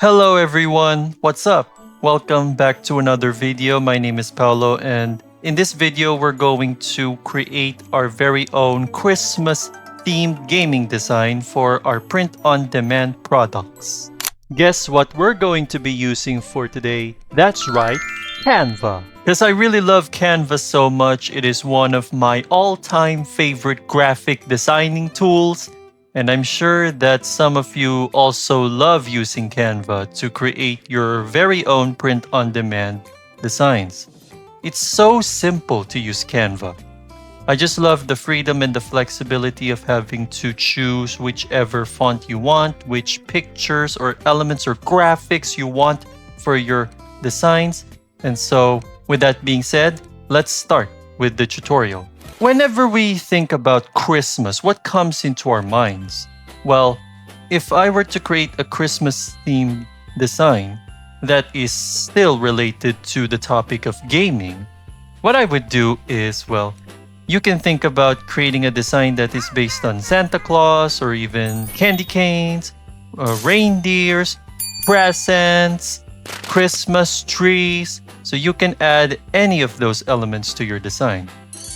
Hello everyone, what's up? Welcome back to another video. My name is Paolo, and in this video we're going to create our very own Christmas themed gaming design for our print-on-demand products. Guess what we're going to be using for today? That's right, Canva. Because I really love Canva so much, it is one of my all-time favorite graphic designing tools. And I'm sure that some of you also love using Canva to create your very own print-on-demand designs. It's so simple to use Canva. I just love the freedom and the flexibility of having to choose whichever font you want, which pictures or elements or graphics you want for your designs. And so, with that being said, let's start with the tutorial. Whenever we think about Christmas, what comes into our minds? Well, if I were to create a Christmas-themed design that is still related to the topic of gaming, what I would do is, well, you can think about creating a design that is based on Santa Claus or even candy canes, reindeers, presents, Christmas trees. So you can add any of those elements to your design.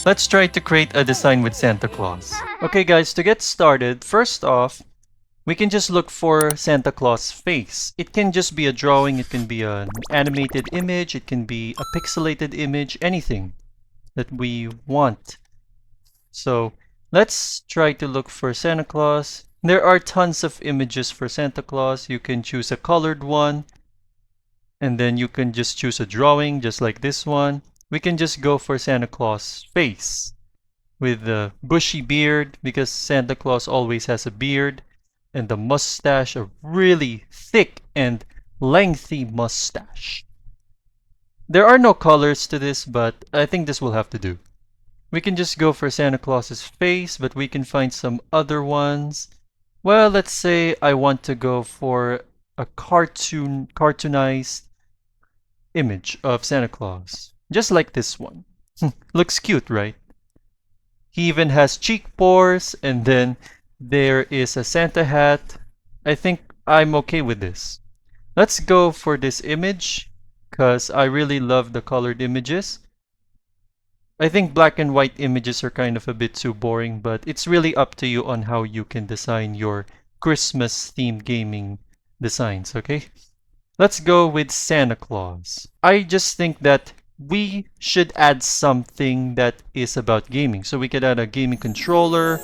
Let's try to create a design with Santa Claus. Okay guys, to get started, first off, we can just look for Santa Claus face. It can just be a drawing, it can be an animated image, it can be a pixelated image, anything that we want. So let's try to look for Santa Claus. There are tons of images for Santa Claus. You can choose a colored one, and then you can just choose a drawing just like this one. We can just go for Santa Claus face with the bushy beard because Santa Claus always has a beard, and the mustache, a really thick and lengthy mustache. There are no colors to this, but I think this will have to do. We can just go for Santa Claus's face, but we can find some other ones. Well, let's say I want to go for a cartoonized image of Santa Claus. Just like this one. Looks cute, right? He even has cheek pores, and then there is a Santa hat. I think I'm okay with this. Let's go for this image, because I really love the colored images. I think black and white images are kind of a bit too boring, but it's really up to you on how you can design your Christmas-themed gaming designs, okay? Let's go with Santa Claus. I just think that we should add something that is about gaming. So we could add a gaming controller,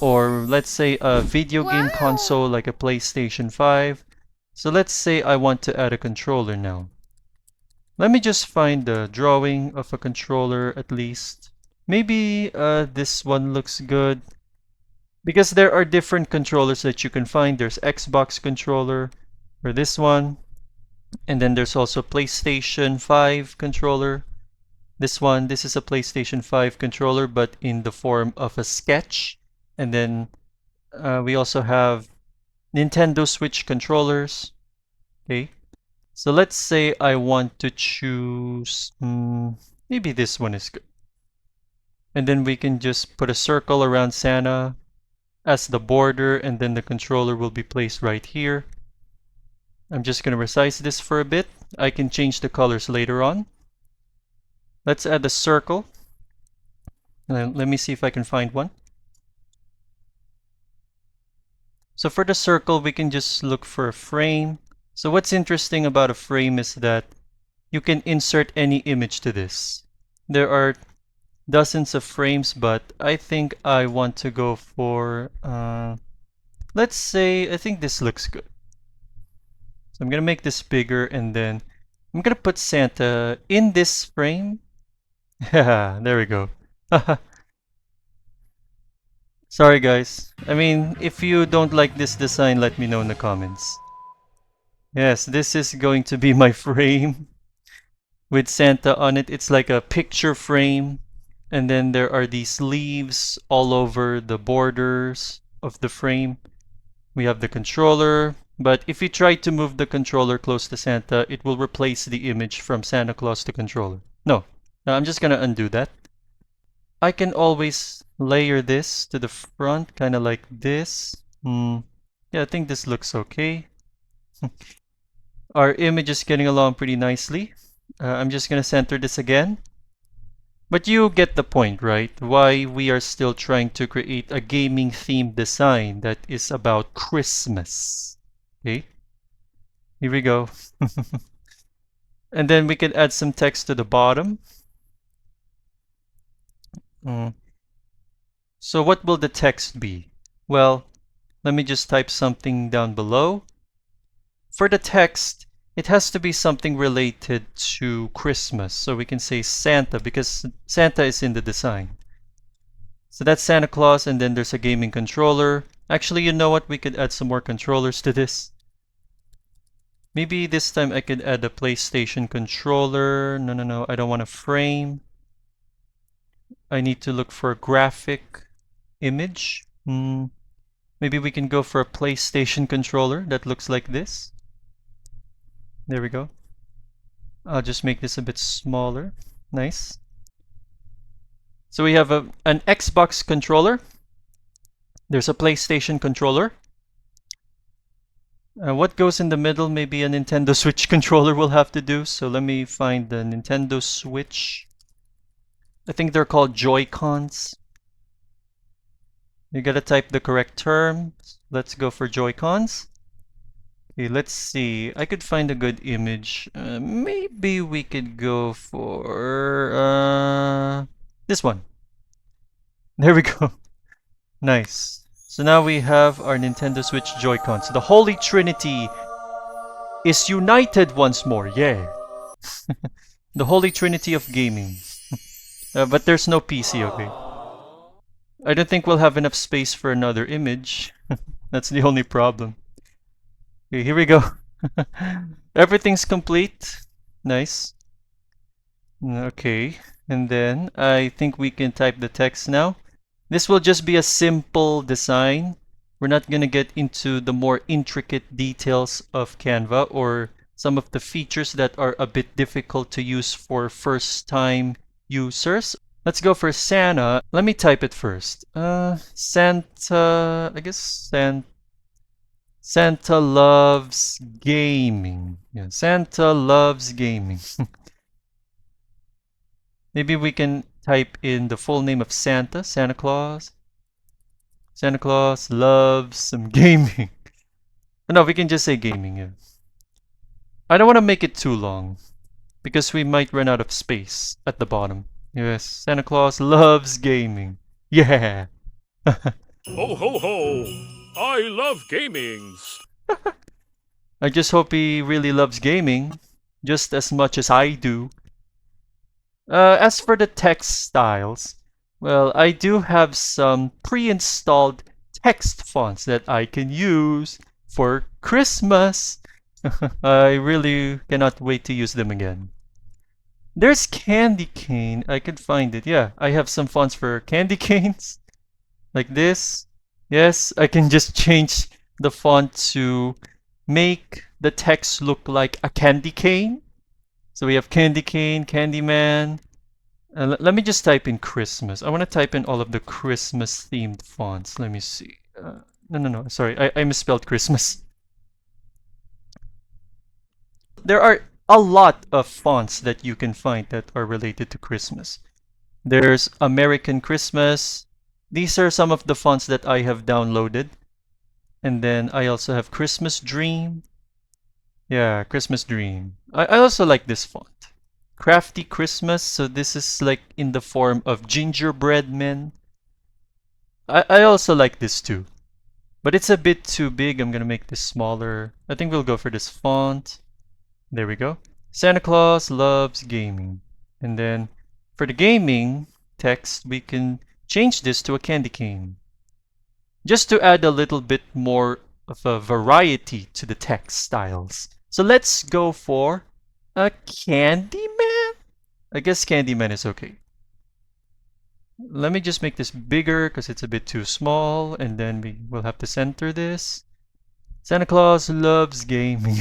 or let's say a video game console like a PlayStation 5. So let's say I want to add a controller now. Let me just find the drawing of a controller at least. Maybe this one looks good. Because there are different controllers that you can find. There's Xbox controller, or this one. And then there's also PlayStation 5 controller. This is a PlayStation 5 controller, but in the form of a sketch. And then we also have Nintendo Switch controllers. Okay. So let's say I want to choose, maybe this one is good. And then we can just put a circle around Santa as the border, and then the controller will be placed right here. I'm just going to resize this for a bit. I can change the colors later on. Let's add a circle. Let me see if I can find one. So for the circle, we can just look for a frame. So what's interesting about a frame is that you can insert any image to this. There are dozens of frames, but I think I want to go for, let's say, I think this looks good. So I'm going to make this bigger, and then I'm going to put Santa in this frame. Yeah, there we go. Sorry guys. I mean, if you don't like this design, let me know in the comments. Yes, this is going to be my frame with Santa on it. It's like a picture frame. And then there are these leaves all over the borders of the frame. We have the controller. But if you try to move the controller close to Santa, it will replace the image from Santa Claus to controller. No, I'm just going to undo that. I can always layer this to the front, kind of like this. Yeah, I think this looks okay. Our image is getting along pretty nicely. I'm just gonna center this again. But you get the point, right? Why we are still trying to create a gaming themed design that is about Christmas. Okay, here we go. And then we can add some text to the bottom. So what will the text be? Well, let me just type something down below. For the text, it has to be something related to Christmas. So we can say Santa because Santa is in the design. So that's Santa Claus, and then there's a gaming controller. Actually, you know what? We could add some more controllers to this. Maybe this time I could add a PlayStation controller. No, I don't want a frame. I need to look for a graphic image. Maybe we can go for a PlayStation controller that looks like this. There we go. I'll just make this a bit smaller. Nice. So we have an Xbox controller. There's a PlayStation controller. What goes in the middle? Maybe a Nintendo Switch controller will have to do. So let me find the Nintendo Switch. I think they're called Joy-Cons. You gotta type the correct term. Let's go for Joy-Cons. Okay, let's see. I could find a good image. Maybe we could go for this one. There we go. Nice. So now we have our Nintendo Switch Joy-Cons. The Holy Trinity is united once more. Yeah. The Holy Trinity of gaming. But there's no PC, okay? I don't think we'll have enough space for another image. That's the only problem. Okay, here we go. Everything's complete. Nice. Okay, and then I think we can type the text now. This will just be a simple design. We're not going to get into the more intricate details of Canva or some of the features that are a bit difficult to use for first-time users. Let's go for Santa. Let me type it first. Santa, I guess Santa loves gaming. Yeah, Santa loves gaming. Maybe we can type in the full name of Santa, Santa Claus. Santa Claus loves some gaming. No, we can just say gaming, yeah. I don't want to make it too long because we might run out of space at the bottom. Yes, Santa Claus loves gaming. Yeah. Ho ho ho! I love gaming. I just hope he really loves gaming just as much as I do. As for the text styles, well, I do have some pre-installed text fonts that I can use for Christmas. I really cannot wait to use them again. There's Candy Cane. I could find it. Yeah, I have some fonts for candy canes. Like this. Yes, I can just change the font to make the text look like a candy cane. So we have Candy Cane, Candyman. Let me just type in Christmas. I want to type in all of the Christmas themed fonts. Let me see. No. Sorry, I misspelled Christmas. There are a lot of fonts that you can find that are related to Christmas. There's American Christmas. These are some of the fonts that I have downloaded. And then I also have Christmas Dream. Yeah, Christmas Dream. I also like this font. Crafty Christmas. So this is like in the form of gingerbread men. I also like this too. But it's a bit too big. I'm going to make this smaller. I think we'll go for this font. There we go. Santa Claus loves gaming. And then for the gaming text, we can change this to a candy cane. Just to add a little bit more of a variety to the text styles. So let's go for a Candyman? I guess Candyman is okay. Let me just make this bigger because it's a bit too small. And then we will have to center this. Santa Claus loves gaming.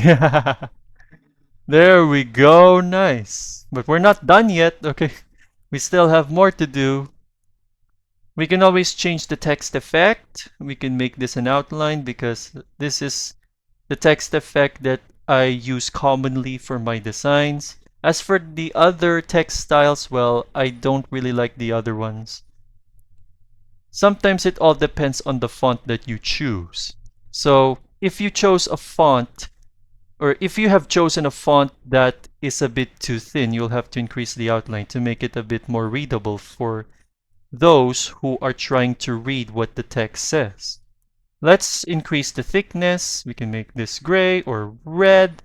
There we go. Nice. But we're not done yet. Okay. We still have more to do. We can always change the text effect. We can make this an outline because this is the text effect that I use commonly for my designs. As for the other text styles, well, I don't really like the other ones. Sometimes it all depends on the font that you choose. So if you chose a font, or if you have chosen a font that is a bit too thin, you'll have to increase the outline to make it a bit more readable for those who are trying to read what the text says. Let's increase the thickness. We can make this gray or red.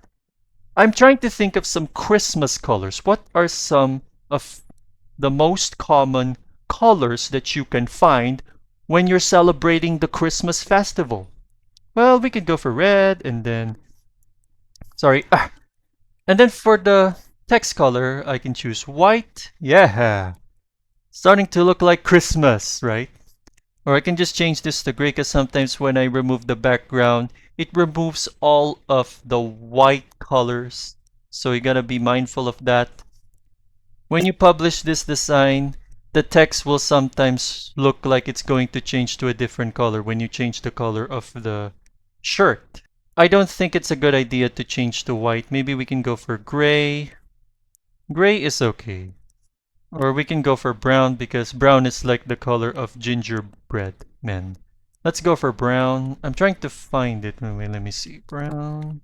I'm trying to think of some Christmas colors. What are some of the most common colors that you can find when you're celebrating the Christmas festival? Well, we could go for red and then, sorry, and then for the text color, I can choose white. Yeah, starting to look like Christmas, right? Or I can just change this to gray because sometimes when I remove the background, it removes all of the white colors. So you gotta be mindful of that. When you publish this design, the text will sometimes look like it's going to change to a different color when you change the color of the shirt. I don't think it's a good idea to change to white. Maybe we can go for gray. Gray is okay. Or we can go for brown because brown is like the color of gingerbread men. Let's go for brown. I'm trying to find it. Wait, let me see. Brown.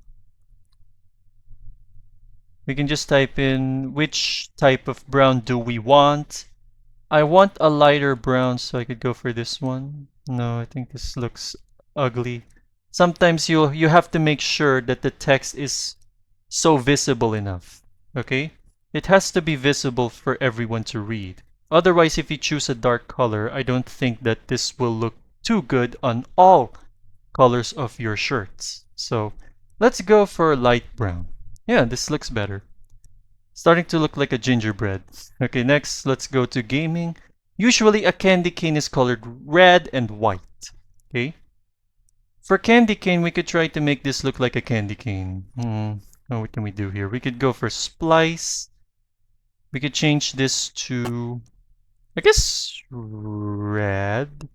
We can just type in which type of brown do we want. I want a lighter brown, so I could go for this one. No, I think this looks ugly. Sometimes you have to make sure that the text is so visible enough. Okay? It has to be visible for everyone to read. Otherwise, if you choose a dark color, I don't think that this will look too good on all colors of your shirts. So let's go for light brown. Yeah, this looks better. Starting to look like a gingerbread. Okay, next, let's go to gaming. Usually a candy cane is colored red and white. Okay? For candy cane, we could try to make this look like a candy cane. Oh, what can we do here? We could go for splice. We could change this to, I guess, red.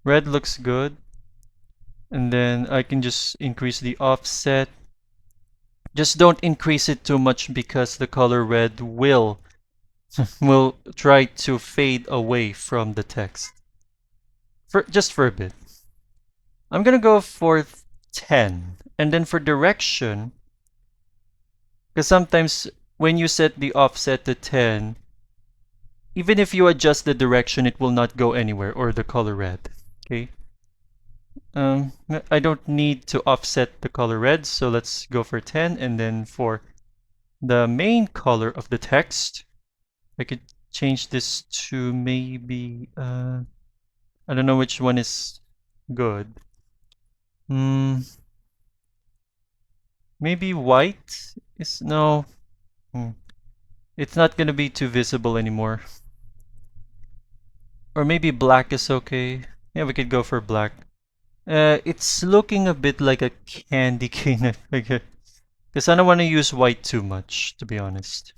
Red looks good. And then I can just increase the offset. Just don't increase it too much because the color red will try to fade away from the text. Just for a bit. I'm gonna go for 10. And then for direction, because sometimes when you set the offset to 10, even if you adjust the direction, it will not go anywhere, or the color red. Okay. I don't need to offset the color red, so let's go for 10. And then for the main color of the text, I could change this to maybe, I don't know which one is good. Maybe white is, no. It's not gonna be too visible anymore. Or maybe black is okay. Yeah, we could go for black. It's looking a bit like a candy cane, because I don't want to use white too much, to be honest.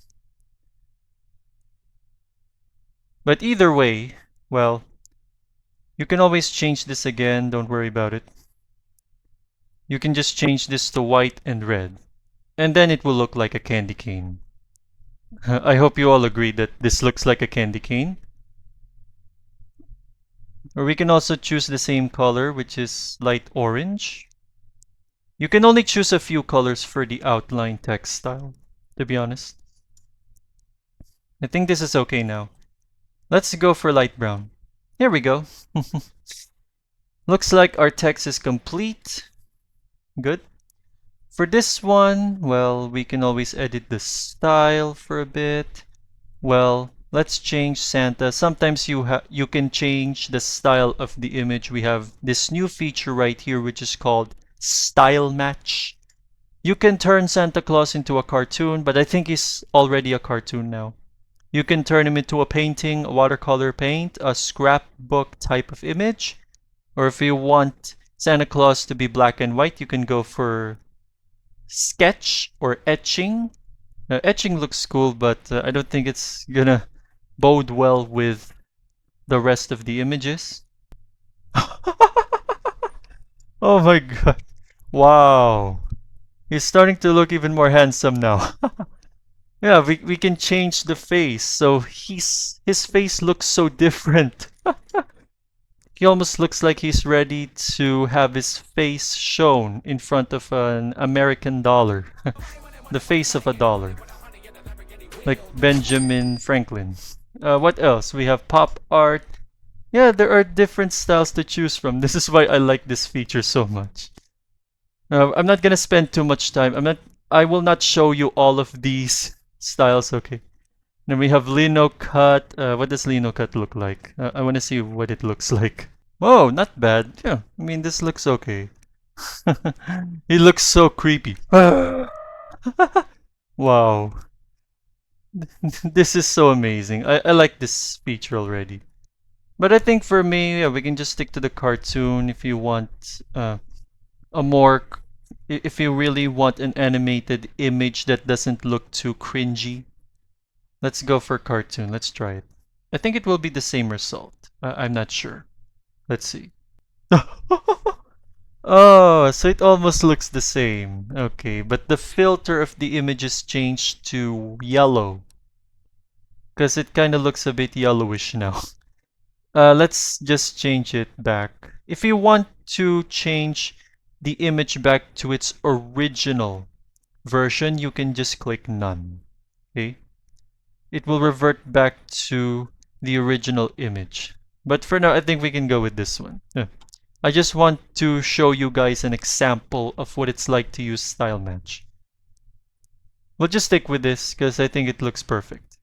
But either way, well, you can always change this again, don't worry about it. You can just change this to white and red, and then it will look like a candy cane. I hope you all agree that this looks like a candy cane. Or we can also choose the same color, which is light orange. You can only choose a few colors for the outline text style, to be honest. I think this is okay now. Let's go for light brown. Here we go. Looks like our text is complete. Good. For this one, well, we can always edit the style for a bit. Well, let's change Santa. Sometimes you can change the style of the image. We have this new feature right here, which is called Style Match. You can turn Santa Claus into a cartoon, but I think he's already a cartoon now. You can turn him into a painting, a watercolor paint, a scrapbook type of image. Or if you want Santa Claus to be black and white, you can go for sketch or etching. Now, etching looks cool, but I don't think it's gonna bode well with the rest of the images. Oh my god. Wow. He's starting to look even more handsome now. Yeah, we can change the face. So his face looks so different. He almost looks like he's ready to have his face shown in front of an American dollar. The face of a dollar. Like Benjamin Franklin. What else? We have pop art. Yeah, there are different styles to choose from. This is why I like this feature so much. I'm not gonna spend too much time. I will not show you all of these styles, okay? Then we have Lino cut. What does Lino cut look like? I want to see what it looks like. Oh, not bad. Yeah, I mean, this looks okay. He looks so creepy. Wow. This is so amazing. I like this feature already. But I think for me, yeah, we can just stick to the cartoon if you want a more if you really want an animated image that doesn't look too cringy. Let's go for cartoon. Let's try it. I think it will be the same result. I'm not sure. Let's see. Oh, so it almost looks the same. Okay, but the filter of the image is changed to yellow. Because it kind of looks a bit yellowish now. Let's just change it back. If you want to change the image back to its original version, you can just click none. Okay? It will revert back to the original image. But for now, I think we can go with this one. Yeah. I just want to show you guys an example of what it's like to use Style Match. We'll just stick with this because I think it looks perfect.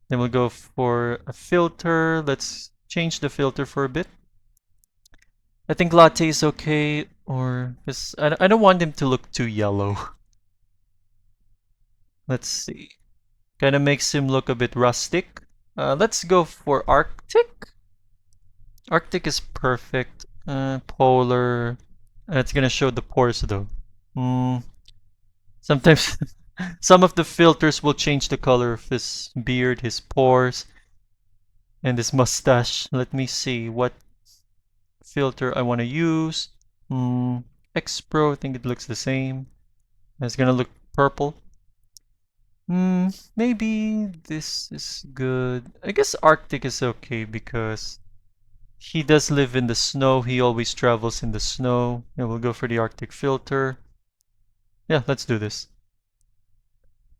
Then we'll go for a filter. Let's change the filter for a bit. I think latte is okay, or because I don't want him to look too yellow. Let's see. Kind of makes him look a bit rustic. Let's go for Arctic. Arctic is perfect. Polar. It's gonna show the pores though. Sometimes some of the filters will change the color of his beard, his pores, and his mustache. Let me see what filter I want to use. X Pro, I think it looks the same. It's gonna look purple. Maybe this is good. I guess Arctic is okay because he does live in the snow. He always travels in the snow. Yeah, we'll go for the Arctic filter. Yeah, let's do this.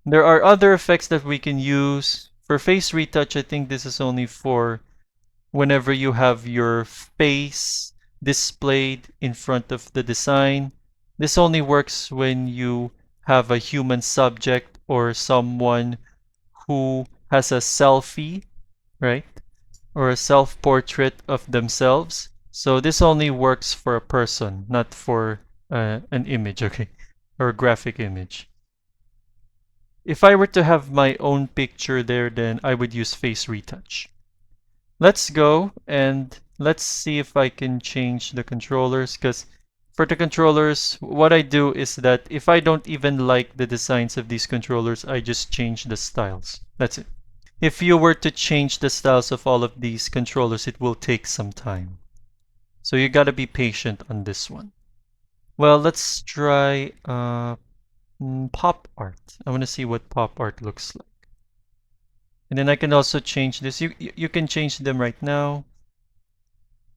There are other effects that we can use. For face retouch, I think this is only for whenever you have your face displayed in front of the design. This only works when you have a human subject or someone who has a selfie, right? Or a self-portrait of themselves. So this only works for a person, not for an image, okay? Or a graphic image. If I were to have my own picture there, then I would use face retouch. Let's go and let's see if I can change the controllers, because for the controllers, what I do is that if I don't even like the designs of these controllers, I just change the styles. That's it. If you were to change the styles of all of these controllers, it will take some time. So you gotta be patient on this one. Well, let's try pop art. I want to see what pop art looks like. And then I can also change this. You can change them right now.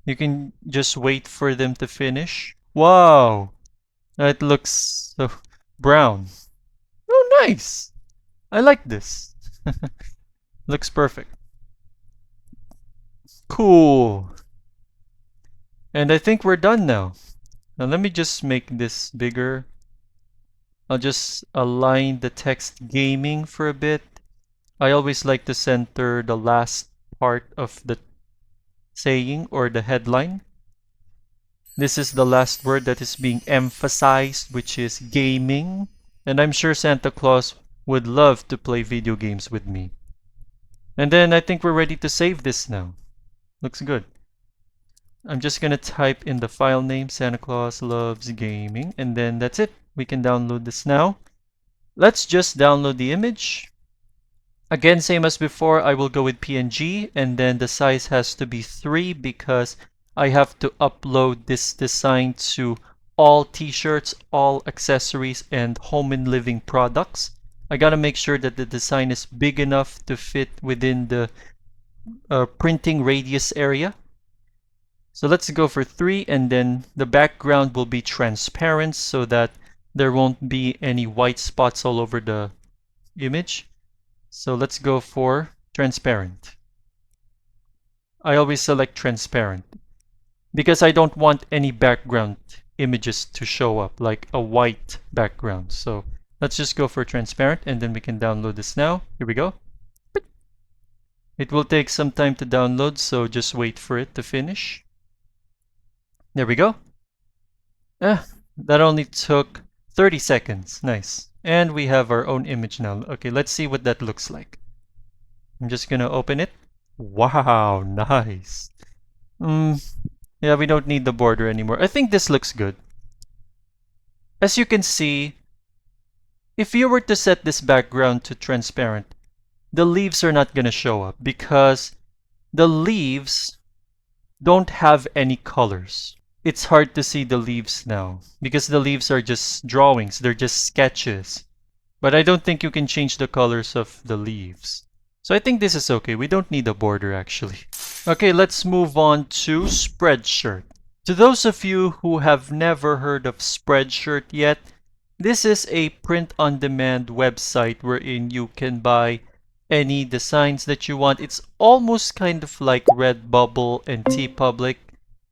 You can just wait for them to finish. Wow! It looks so brown. Oh, nice! I like this. Looks perfect. Cool. And I think we're done now. Now let me just make this bigger. I'll just align the text gaming for a bit. I always like to center the last part of the saying or the headline. This is the last word that is being emphasized, which is gaming. And I'm sure Santa Claus would love to play video games with me. And then I think we're ready to save this now. Looks good. I'm just gonna type in the file name, Santa Claus Loves Gaming, and then that's it. We can download this now. Let's just download the image. Again, same as before, I will go with PNG, and then the size has to be 3 because I have to upload this design to all t-shirts, all accessories, and home and living products. I gotta make sure that the design is big enough to fit within the printing radius area. So let's go for 3, and then the background will be transparent so that there won't be any white spots all over the image. So let's go for transparent. I always select transparent because I don't want any background images to show up, like a white background. So let's just go for transparent, and then we can download this now. Here we go. It will take some time to download, so just wait for it to finish. There we go. That only took 30 seconds. Nice. And we have our own image now. Okay, let's see what that looks like. I'm just gonna open it. Wow, nice. Yeah, we don't need the border anymore. I think this looks good. As you can see, if you were to set this background to transparent, the leaves are not gonna show up because the leaves don't have any colors. It's hard to see the leaves now because the leaves are just drawings, they're just sketches. But I don't think you can change the colors of the leaves. So I think this is okay. We don't need a border actually. Okay, let's move on to Spreadshirt. To those of you who have never heard of Spreadshirt yet, this is a print-on-demand website wherein you can buy any designs that you want. It's almost kind of like Redbubble and TeePublic,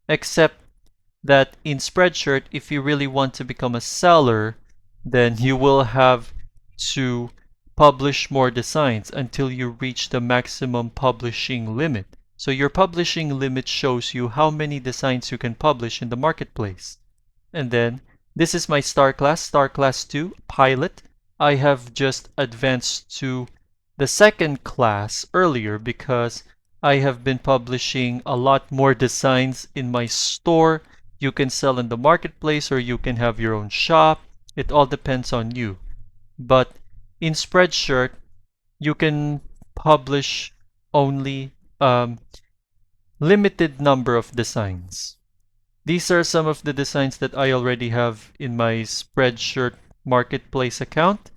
except that in Spreadshirt, if you really want to become a seller, then you will have to publish more designs until you reach the maximum publishing limit. So your publishing limit shows you how many designs you can publish in the marketplace. And then this is my Star Class 2 pilot. I have just advanced to the second class earlier because I have been publishing a lot more designs in my store. You can sell in the marketplace or you can have your own shop. It all depends on you. But in Spreadshirt, you can publish only limited number of designs. These are some of the designs that I already have in my Spreadshirt marketplace account.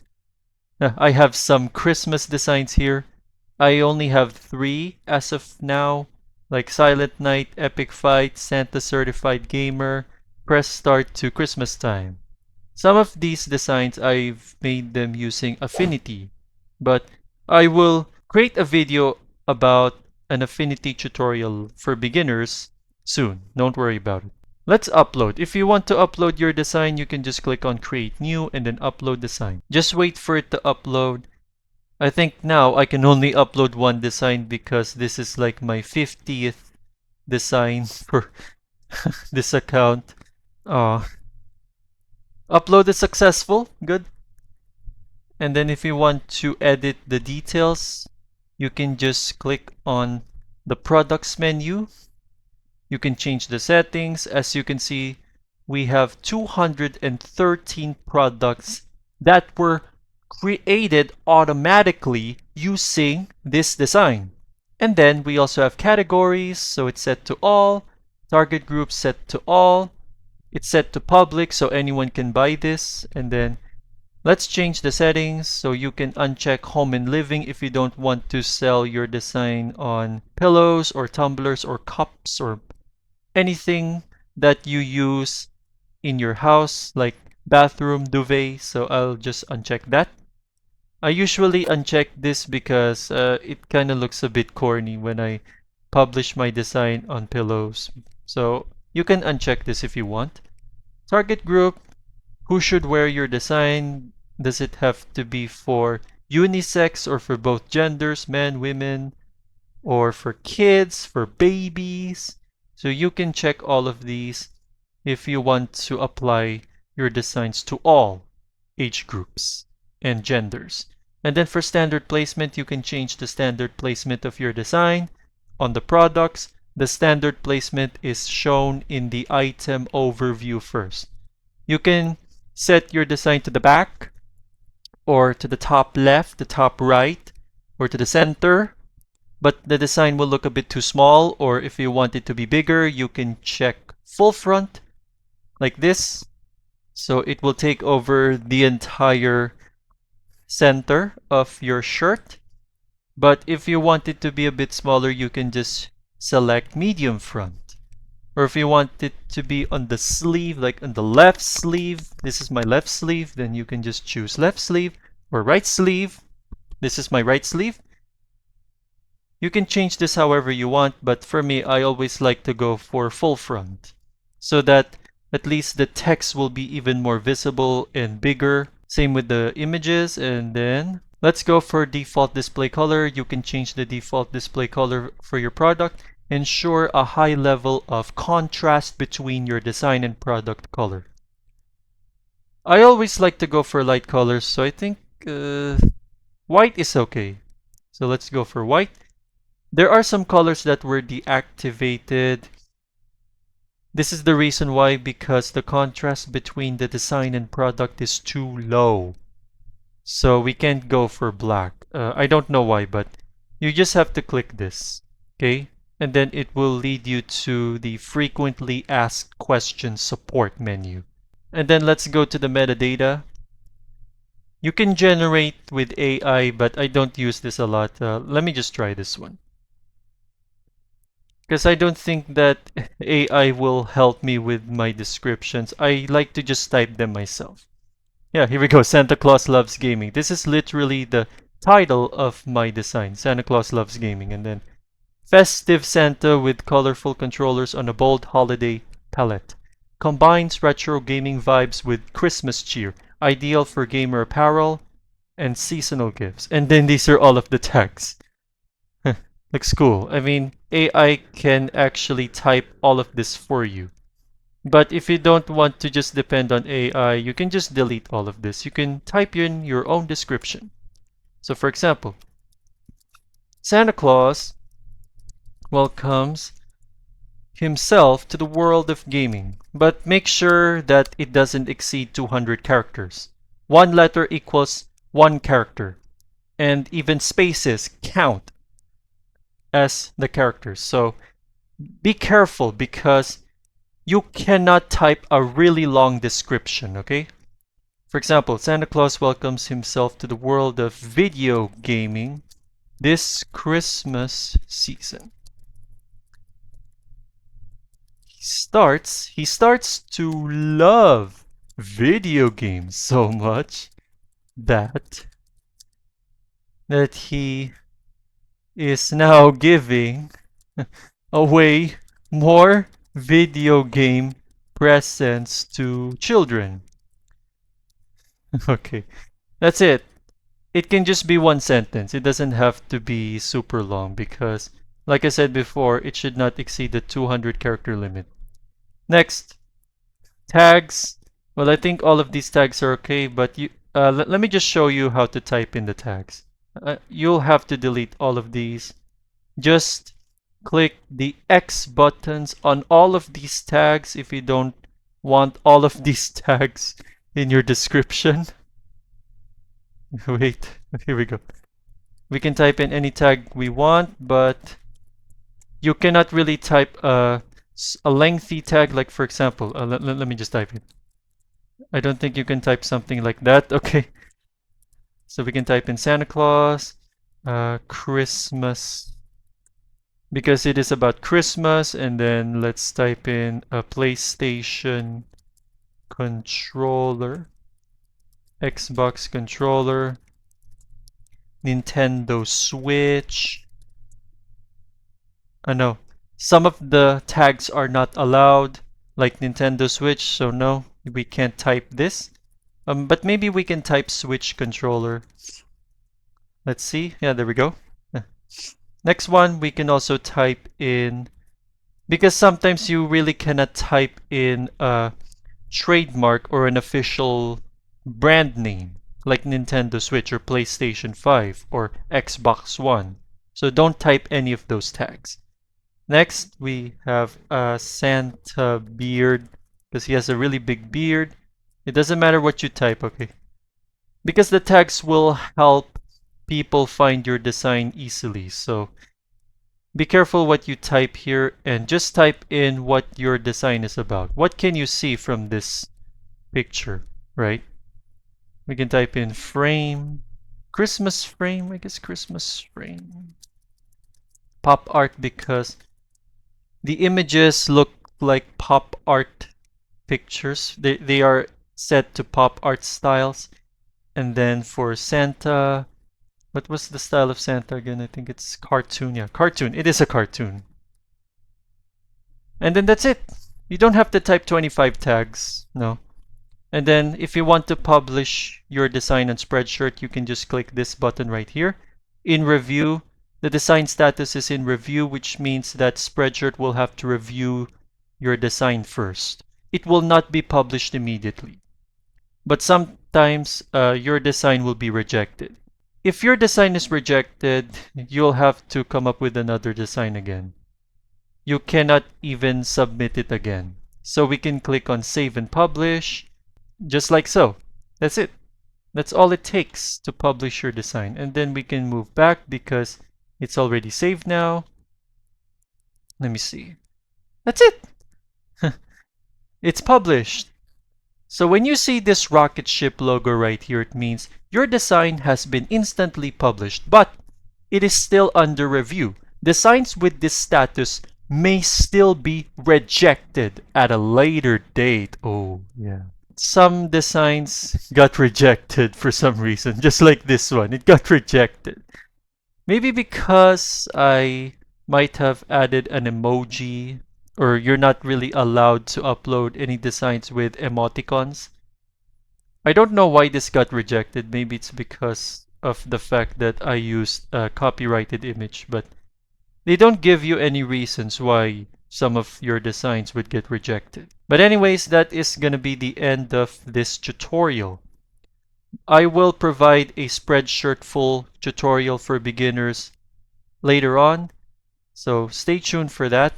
I have some Christmas designs here. I only have 3 as of now, like Silent Night, Epic Fight, Santa Certified Gamer, Press Start to Christmas Time. Some of these designs I've made them using Affinity, but I will create a video about an Affinity tutorial for beginners soon. Don't worry about it. Let's upload. If you want to upload your design, you can just click on Create New and then Upload Design. Just wait for it to upload. I think now I can only upload 1 design because this is like my 50th design for this account. Upload is successful. Good. And then if you want to edit the details, you can just click on the products menu. You can change the settings. As you can see, we have 213 products that were created automatically using this design. And then we also have categories, so it's set to all. Target group set to all. It's set to public, so anyone can buy this. And then let's change the settings so you can uncheck home and living if you don't want to sell your design on pillows or tumblers or cups or anything that you use in your house, like bathroom, duvet. So I'll just uncheck that. I usually uncheck this because it kind of looks a bit corny when I publish my design on pillows. So you can uncheck this if you want. Target group, who should wear your design? Does it have to be for unisex or for both genders, men, women, or for kids, for babies? So you can check all of these if you want to apply your designs to all age groups and genders. And then for standard placement, you can change the standard placement of your design. On the products, the standard placement is shown in the item overview first. You can set your design to the back, or to the top left, the top right, or to the center. But the design will look a bit too small, or if you want it to be bigger, you can check full front like this. So it will take over the entire center of your shirt. But if you want it to be a bit smaller, you can just select medium front. Or if you want it to be on the sleeve, like on the left sleeve, this is my left sleeve, then you can just choose left sleeve. Or right sleeve, this is my right sleeve. You can change this however you want, but for me, I always like to go for full front, so that at least the text will be even more visible and bigger. Same with the images. And then let's go for default display color. You can change the default display color for your product. Ensure a high level of contrast between your design and product color. I always like to go for light colors, so I think white is okay. So let's go for white. There are some colors that were deactivated. This is the reason why, because the contrast between the design and product is too low. So we can't go for black. I don't know why, but you just have to click this, okay? And then it will lead you to the frequently asked questions support menu. And then let's go to the metadata. You can generate with AI, but I don't use this a lot. Let me just try this one, because I don't think that AI will help me with my descriptions. I like to just type them myself. Yeah, here we go. Santa Claus Loves Gaming. This is literally the title of my design. Santa Claus Loves Gaming. And then festive Santa with colorful controllers on a bold holiday palette. Combines retro gaming vibes with Christmas cheer. Ideal for gamer apparel and seasonal gifts. And then these are all of the tags. Looks cool. I mean, AI can actually type all of this for you. But if you don't want to just depend on AI, you can just delete all of this. You can type in your own description. So for example, Santa Claus welcomes himself to the world of gaming, but make sure that it doesn't exceed 200 characters. One letter equals one character, and even spaces count as the characters. So be careful, because you cannot type a really long description, okay? For example, Santa Claus welcomes himself to the world of video gaming this Christmas season. He starts to love video games so much that he is now giving away more video game presents to children. Okay, that's it. It can just be one sentence. It doesn't have to be super long, because, like I said before, it should not exceed the 200 character limit. Next, tags. Well, I think all of these tags are okay, but let me just show you how to type in the tags. You'll have to delete all of these. Just click the X buttons on all of these tags if you don't want all of these tags in your description. Wait, here we go. We can type in any tag we want, but you cannot really type a lengthy tag, like for example, let me just type it. I don't think you can type something like that. Okay. So we can type in Santa Claus, Christmas, because it is about Christmas, and then let's type in a PlayStation controller, Xbox controller, Nintendo Switch. No, some of the tags are not allowed, like Nintendo Switch, so no, we can't type this. But maybe we can type Switch controller. Let's see. Yeah, there we go. Next one, we can also type in, because sometimes you really cannot type in a trademark or an official brand name, like Nintendo Switch or PlayStation 5 or Xbox One. So don't type any of those tags. Next, we have a Santa beard, because he has a really big beard. It doesn't matter what you type, okay? Because the tags will help people find your design easily. So be careful what you type here, and just type in what your design is about. What can you see from this picture, right? We can type in frame, Christmas frame, I guess Christmas frame. Pop art because the images look like pop art pictures. They are set to pop art styles. And then for Santa, what was the style of Santa again? I think it's cartoon. Yeah, cartoon. It is a cartoon. And then that's it. You don't have to type 25 tags. No. And then if you want to publish your design on Spreadshirt, you can just click this button right here. In review, the design status is in review, which means that Spreadshirt will have to review your design first. It will not be published immediately. But sometimes your design will be rejected. If your design is rejected, you'll have to come up with another design again. You cannot even submit it again. So we can click on Save and Publish, just like so. That's it. That's all it takes to publish your design. And then we can move back because it's already saved now. Let me see. That's it. It's published. So when you see this rocket ship logo right here, it means your design has been instantly published, but it is still under review. Designs with this status may still be rejected at a later date. Oh, yeah. Some designs got rejected for some reason, just like this one. It got rejected. Maybe because I might have added an emoji, or you're not really allowed to upload any designs with emoticons. I don't know why this got rejected. Maybe it's because of the fact that I used a copyrighted image, but they don't give you any reasons why some of your designs would get rejected. But anyways, that is going to be the end of this tutorial. I will provide a Spreadshirt full tutorial for beginners later on, so stay tuned for that.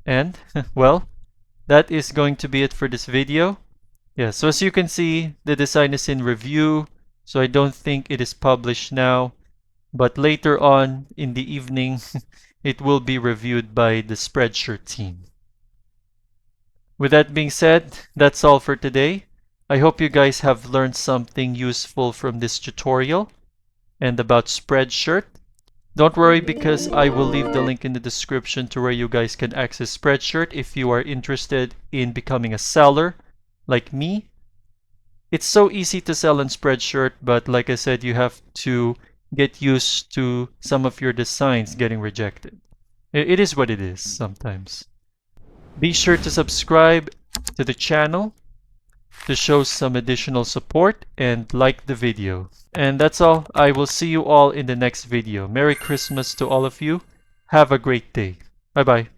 And, well, that is going to be it for this video. Yeah, so as you can see, the design is in review, so I don't think it is published now. But later on in the evening, it will be reviewed by the Spreadshirt team. With that being said, that's all for today. I hope you guys have learned something useful from this tutorial and about Spreadshirt. Don't worry because I will leave the link in the description to where you guys can access Spreadshirt if you are interested in becoming a seller like me. It's so easy to sell on Spreadshirt, but like I said, you have to get used to some of your designs getting rejected. It is what it is sometimes. Be sure to subscribe to the channel to show some additional support and like the video. And that's all. I will see you all in the next video. Merry Christmas to all of you. Have a great day. Bye bye.